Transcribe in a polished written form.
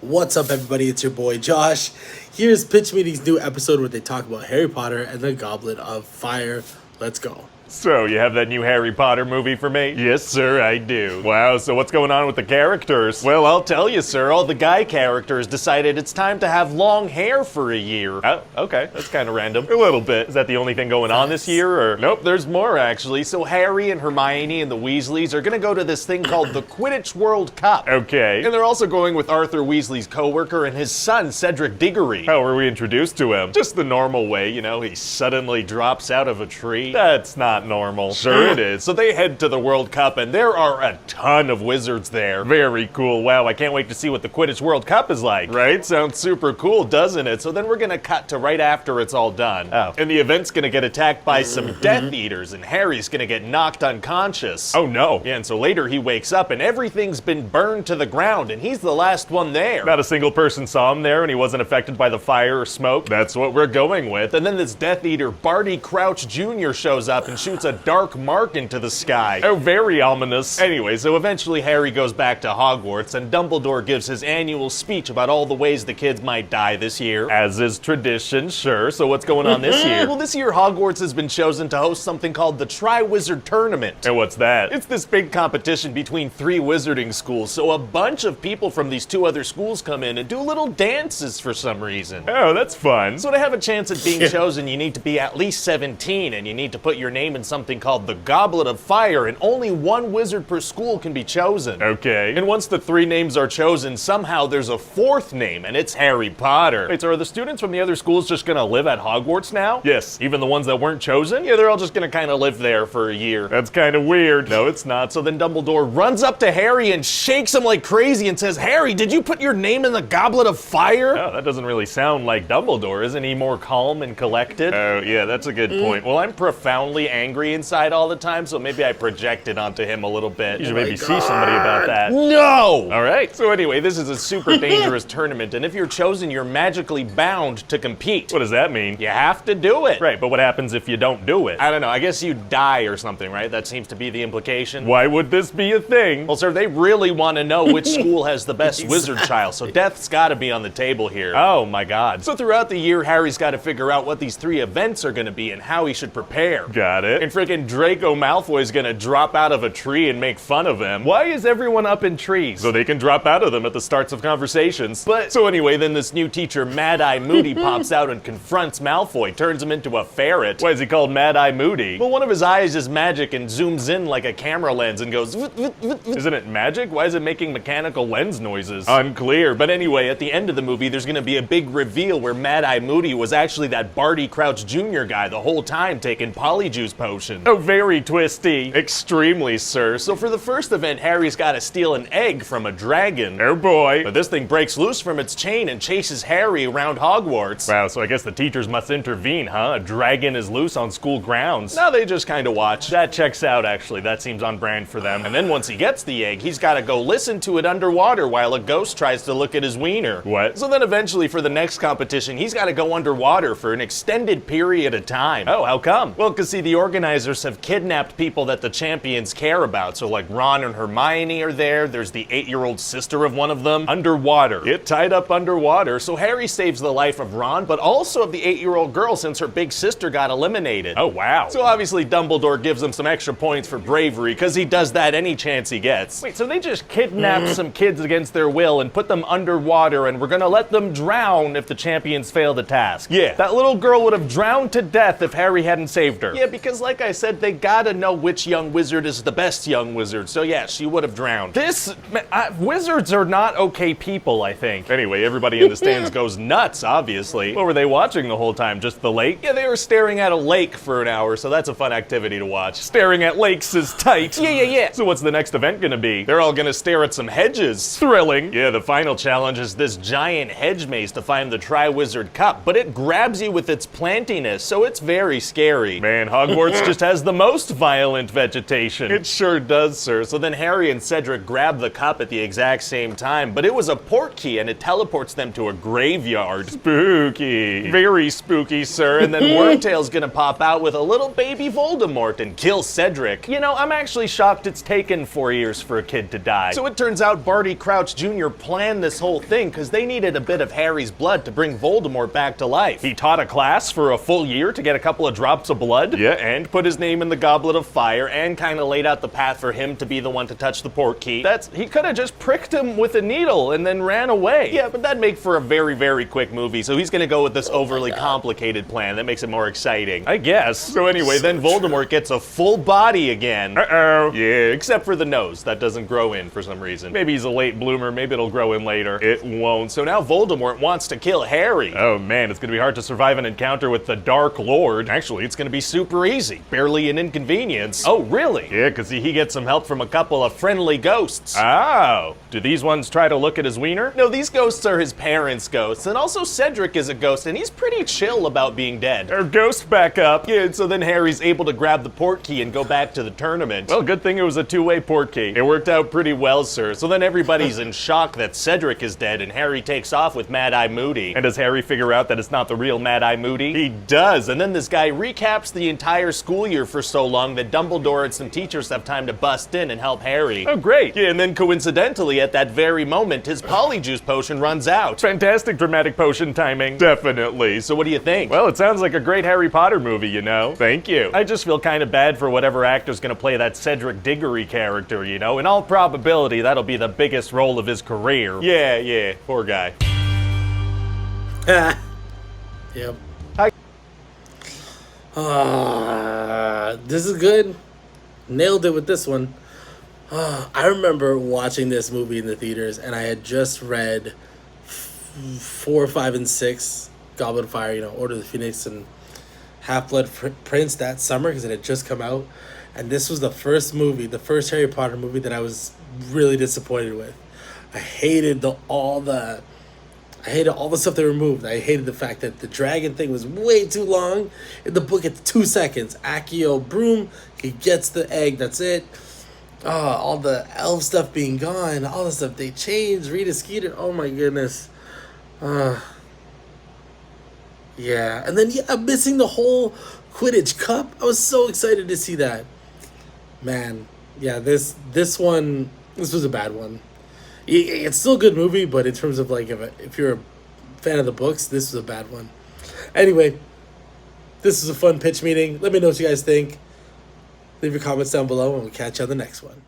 What's up, everybody? It's your boy Josh. Here's Pitch Meeting's new episode where they talk about Harry Potter and the Goblet of Fire. Let's go. So, you have that new Harry Potter movie for me? Yes, sir, I do. Wow, so what's going on with the characters? Well, I'll tell you, sir, all the guy characters decided it's time to have long hair for a year. Oh, okay, that's kind of random. A little bit. Is that the only thing going on this year, or? Nope, there's more, actually. So Harry and Hermione and the Weasleys are gonna go to this thing called the Quidditch World Cup. Okay. And they're also going with Arthur Weasley's coworker and his son, Cedric Diggory. How were we introduced to him? Just the normal way, you know, he suddenly drops out of a tree. That's not normal. Sure it is. So they head to the World Cup and there are a ton of wizards there. Very cool. Wow, I can't wait to see what the Quidditch World Cup is like. Right? Sounds super cool, doesn't it? So then we're gonna cut to right after it's all done. Oh. And the event's gonna get attacked by some Death Eaters and Harry's gonna get knocked unconscious. Oh no. Yeah, and so later he wakes up and everything's been burned to the ground and he's the last one there. Not a single person saw him there and he wasn't affected by the fire or smoke. That's what we're going with. And then this Death Eater, Barty Crouch Jr. shows up and shoots a dark mark into the sky. Oh, very ominous. Anyway, so eventually Harry goes back to Hogwarts and Dumbledore gives his annual speech about all the ways the kids might die this year. As is tradition, sure. So what's going on this year? Well, this year Hogwarts has been chosen to host something called the Tri-Wizard Tournament. And what's that? It's this big competition between 3 wizarding schools. So a bunch of people from these 2 other schools come in and do little dances for some reason. Oh, that's fun. So to have a chance at being chosen, you need to be at least 17 and you need to put your name in something called the Goblet of Fire, and only 1 wizard per school can be chosen. Okay. And once the 3 names are chosen, somehow there's a 4th name, and it's Harry Potter. Wait, so are the students from the other schools just gonna live at Hogwarts now? Yes, even the ones that weren't chosen? Yeah, they're all just gonna kind of live there for a year. That's kind of weird. No, it's not. So then Dumbledore runs up to Harry and shakes him like crazy and says, "Harry, did you put your name in the Goblet of Fire?" Oh, that doesn't really sound like Dumbledore. Isn't he more calm and collected? Oh, yeah, that's a good point. Well, I'm profoundly angry inside all the time, so maybe I projected onto him a little bit. You should maybe see somebody about that. No! Alright, so anyway, this is a super dangerous tournament, and if you're chosen, you're magically bound to compete. What does that mean? You have to do it. Right, but what happens if you don't do it? I don't know, I guess you die or something, right? That seems to be the implication. Why would this be a thing? Well, sir, they really want to know which school has the best wizard child, so death's gotta be on the table here. Oh my god. So throughout the year, Harry's gotta figure out what these 3 events are gonna be and how he should prepare. Got it. And frickin' Draco Malfoy's gonna drop out of a tree and make fun of him. Why is everyone up in trees? So they can drop out of them at the starts of conversations. But, so anyway, then this new teacher, Mad-Eye Moody, pops out and confronts Malfoy, turns him into a ferret. Why is he called Mad-Eye Moody? Well, one of his eyes is magic and zooms in like a camera lens and goes, Isn't it magic? Why is it making mechanical lens noises? Unclear. But anyway, at the end of the movie, there's gonna be a big reveal where Mad-Eye Moody was actually that Barty Crouch Jr. guy the whole time taking Polyjuice potion. Oh, very twisty. Extremely, sir. So for the first event, Harry's gotta steal an egg from a dragon. Oh boy. But this thing breaks loose from its chain and chases Harry around Hogwarts. Wow, so I guess the teachers must intervene, huh? A dragon is loose on school grounds. No, they just kinda watch. That checks out, actually. That seems on brand for them. And then once he gets the egg, he's gotta go listen to it underwater while a ghost tries to look at his wiener. What? So then eventually for the next competition, he's gotta go underwater for an extended period of time. Oh, how come? Well, cause see, the organizers have kidnapped people that the champions care about. So like Ron and Hermione are there. There's the 8-year-old sister of one of them. Underwater. Get tied up underwater. So Harry saves the life of Ron, but also of the 8-year-old girl since her big sister got eliminated. Oh, wow. So obviously Dumbledore gives him some extra points for bravery because he does that any chance he gets. Wait, so they just kidnapped some kids against their will and put them underwater and we're gonna let them drown if the champions fail the task. Yeah, that little girl would have drowned to death if Harry hadn't saved her. Yeah, because like I said, they gotta know which young wizard is the best young wizard. So yeah, she would have drowned. Wizards are not okay people, I think. Anyway, everybody in the stands goes nuts, obviously. What were they watching the whole time? Just the lake? Yeah, they were staring at a lake for an hour, so that's a fun activity to watch. Staring at lakes is tight. Yeah. So what's the next event gonna be? They're all gonna stare at some hedges. Thrilling. Yeah, the final challenge is this giant hedge maze to find the Tri-Wizard Cup, but it grabs you with its plantiness, so it's very scary. Man, Hogwarts Hogwarts just has the most violent vegetation. It sure does, sir. So then Harry and Cedric grab the cup at the exact same time, but it was a portkey and it teleports them to a graveyard. Spooky. Very spooky, sir. And then Wormtail's gonna pop out with a little baby Voldemort and kill Cedric. You know, I'm actually shocked it's taken 4 years for a kid to die. So it turns out Barty Crouch Jr. planned this whole thing because they needed a bit of Harry's blood to bring Voldemort back to life. He taught a class for a full year to get a couple of drops of blood. Yeah, and put his name in the Goblet of Fire and kind of laid out the path for him to be the one to touch the portkey. He could have just pricked him with a needle and then ran away. Yeah, but that'd make for a very, very quick movie, so he's gonna go with this overly complicated plan that makes it more exciting, I guess. So anyway, then Voldemort gets a full body again. Uh-oh. Yeah, except for the nose. That doesn't grow in for some reason. Maybe he's a late bloomer, maybe it'll grow in later. It won't. So now Voldemort wants to kill Harry. Oh man, it's gonna be hard to survive an encounter with the Dark Lord. Actually, it's gonna be super easy. Barely an inconvenience. Oh, really? Yeah, because he gets some help from a couple of friendly ghosts. Oh. Do these ones try to look at his wiener? No, these ghosts are his parents' ghosts. And also Cedric is a ghost, and he's pretty chill about being dead. Our ghost back up. Yeah, so then Harry's able to grab the portkey and go back to the tournament. Well, good thing it was a two-way portkey. It worked out pretty well, sir. So then everybody's in shock that Cedric is dead, and Harry takes off with Mad-Eye Moody. And does Harry figure out that it's not the real Mad-Eye Moody? He does, and then this guy recaps the entire school year for so long that Dumbledore and some teachers have time to bust in and help Harry. Oh, great. Yeah, and then coincidentally, at that very moment, his Polyjuice potion runs out. Fantastic dramatic potion timing. Definitely. So what do you think? Well, it sounds like a great Harry Potter movie, you know? Thank you. I just feel kind of bad for whatever actor's gonna play that Cedric Diggory character, you know? In all probability, that'll be the biggest role of his career. Yeah, poor guy. Yep. This is good. Nailed it with this one. I remember watching this movie in the theaters, and I had just read 4, 5, and 6, Goblet of Fire, you know, Order of the Phoenix, and Half-Blood Prince that summer because it had just come out. And this was the first Harry Potter movie that I was really disappointed with. I hated all the stuff they removed. I hated the fact that the dragon thing was way too long. In the book, it's 2 seconds. Accio Broom, he gets the egg, that's it. All the elf stuff being gone, all the stuff they changed, Rita Skeeter, oh my goodness. Yeah, and then I'm missing the whole Quidditch Cup. I was so excited to see that. Man, yeah, this was a bad one. It's still a good movie, but in terms of like if you're a fan of the books, this was a bad one. Anyway, this was a fun pitch meeting. Let me know what you guys think. Leave your comments down below, and we'll catch you on the next one.